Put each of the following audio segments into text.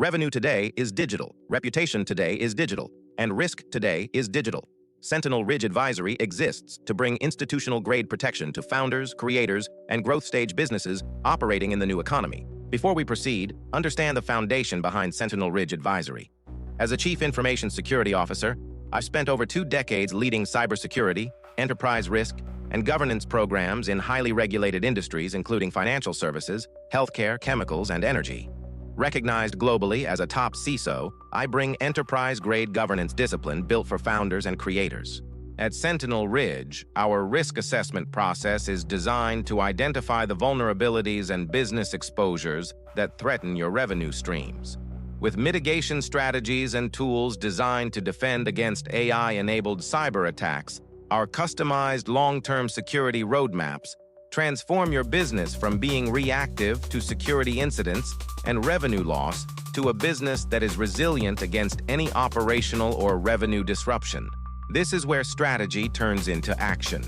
Revenue today is digital, reputation today is digital, and risk today is digital. Sentinel Ridge Advisory exists to bring institutional-grade protection to founders, creators, and growth-stage businesses operating in the new economy. Before we proceed, understand the foundation behind Sentinel Ridge Advisory. As a Chief Information Security Officer, I've spent over 2 decades leading cybersecurity, enterprise risk, and governance programs in highly regulated industries including financial services, healthcare, chemicals, and energy. Recognized globally as a top CISO, I bring enterprise-grade governance discipline built for founders and creators. At Sentinel Ridge, our risk assessment process is designed to identify the vulnerabilities and business exposures that threaten your revenue streams. With mitigation strategies and tools designed to defend against AI-enabled cyber attacks, our customized long-term security roadmaps transform your business from being reactive to security incidents and revenue loss to a business that is resilient against any operational or revenue disruption. This is where strategy turns into action.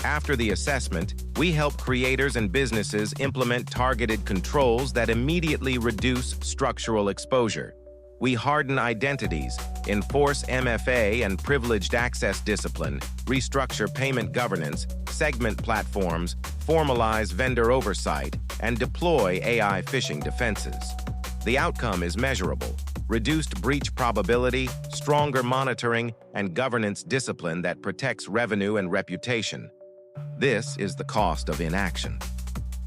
After the assessment, we help creators and businesses implement targeted controls that immediately reduce structural exposure. We harden identities, enforce MFA and privileged access discipline, restructure payment governance, segment platforms, formalize vendor oversight, and deploy AI phishing defenses. The outcome is measurable: reduced breach probability, stronger monitoring, and governance discipline that protects revenue and reputation. This is the cost of inaction.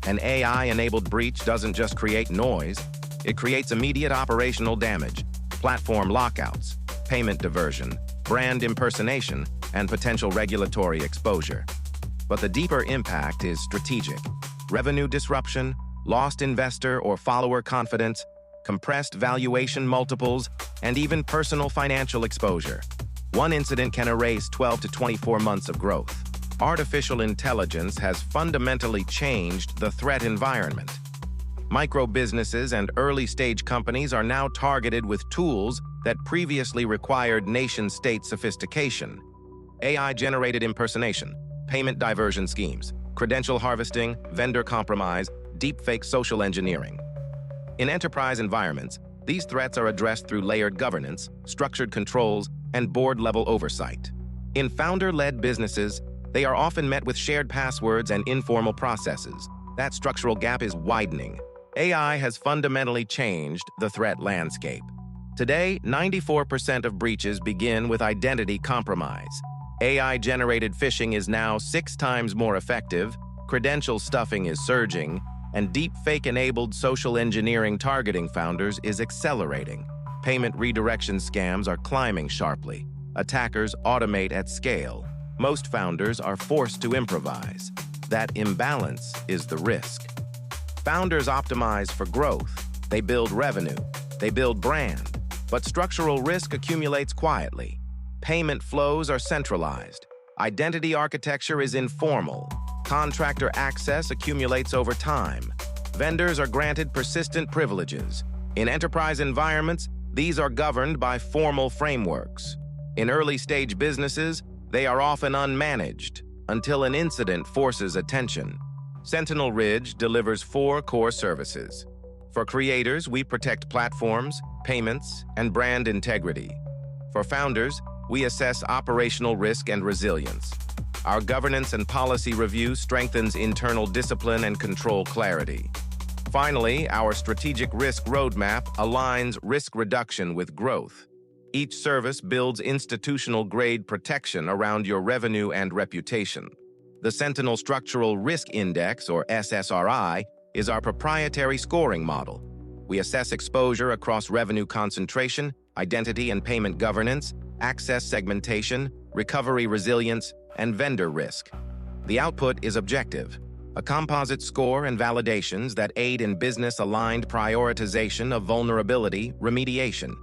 An AI-enabled breach doesn't just create noise, it creates immediate operational damage, platform lockouts, payment diversion, brand impersonation, and potential regulatory exposure. But the deeper impact is strategic. Revenue disruption, lost investor or follower confidence, compressed valuation multiples, and even personal financial exposure. One incident can erase 12 to 24 months of growth. Artificial intelligence has fundamentally changed the threat environment. Micro-businesses and early-stage companies are now targeted with tools that previously required nation-state sophistication. AI-generated impersonation, payment diversion schemes, credential harvesting, vendor compromise, deepfake social engineering. In enterprise environments, these threats are addressed through layered governance, structured controls, and board-level oversight. In founder-led businesses, they are often met with shared passwords and informal processes. That structural gap is widening. AI has fundamentally changed the threat landscape. Today, 94% of breaches begin with identity compromise. AI-generated phishing is now 6 times more effective, credential stuffing is surging, and deepfake-enabled social engineering targeting founders is accelerating. Payment redirection scams are climbing sharply. Attackers automate at scale. Most founders are forced to improvise. That imbalance is the risk. Founders optimize for growth. They build revenue. They build brand. But structural risk accumulates quietly. Payment flows are centralized. Identity architecture is informal. Contractor access accumulates over time. Vendors are granted persistent privileges. In enterprise environments, these are governed by formal frameworks. In early-stage businesses, they are often unmanaged until an incident forces attention. Sentinel Ridge delivers 4 core services. For creators, we protect platforms, payments, and brand integrity. For founders, we assess operational risk and resilience. Our governance and policy review strengthens internal discipline and control clarity. Finally, our strategic risk roadmap aligns risk reduction with growth. Each service builds institutional-grade protection around your revenue and reputation. The Sentinel Structural Risk Index, or SSRI, is our proprietary scoring model. We assess exposure across revenue concentration, identity and payment governance, access segmentation, recovery resilience, and vendor risk. The output is objective, a composite score and validations that aid in business-aligned prioritization of vulnerability remediation.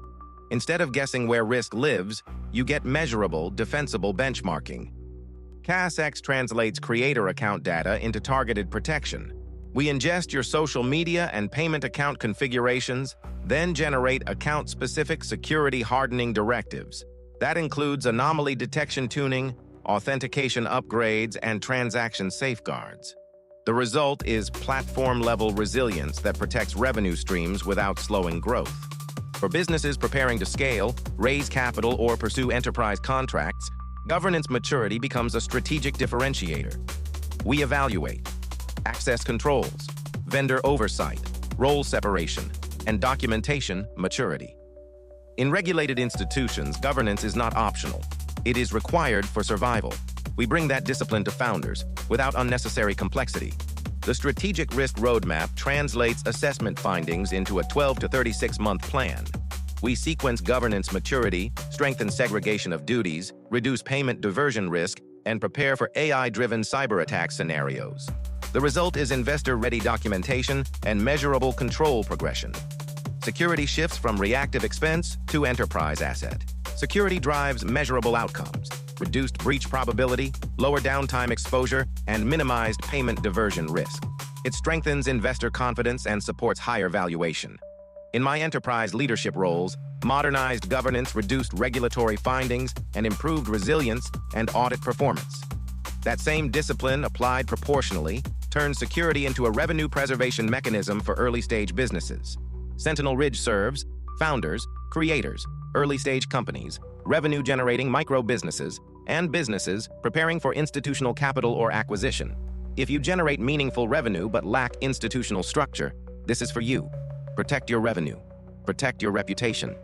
Instead of guessing where risk lives, you get measurable, defensible benchmarking. CASX translates creator account data into targeted protection. We ingest your social media and payment account configurations, then generate account-specific security hardening directives. That includes anomaly detection tuning, authentication upgrades, and transaction safeguards. The result is platform-level resilience that protects revenue streams without slowing growth. For businesses preparing to scale, raise capital, or pursue enterprise contracts, governance maturity becomes a strategic differentiator. We evaluate access controls, vendor oversight, role separation, and documentation maturity. In regulated institutions, governance is not optional. It is required for survival. We bring that discipline to founders without unnecessary complexity. The strategic risk roadmap translates assessment findings into a 12 to 36-month plan. We sequence governance maturity, strengthen segregation of duties, reduce payment diversion risk, and prepare for AI-driven cyber attack scenarios. The result is investor-ready documentation and measurable control progression. Security shifts from reactive expense to enterprise asset. Security drives measurable outcomes: reduced breach probability, lower downtime exposure, and minimized payment diversion risk. It strengthens investor confidence and supports higher valuation. In my enterprise leadership roles, modernized governance reduced regulatory findings and improved resilience and audit performance. That same discipline, applied proportionally, turns security into a revenue preservation mechanism for early-stage businesses. Sentinel Ridge serves founders, creators, early-stage companies, revenue-generating micro-businesses, and businesses preparing for institutional capital or acquisition. If you generate meaningful revenue but lack institutional structure, this is for you. Protect your revenue. Protect your reputation.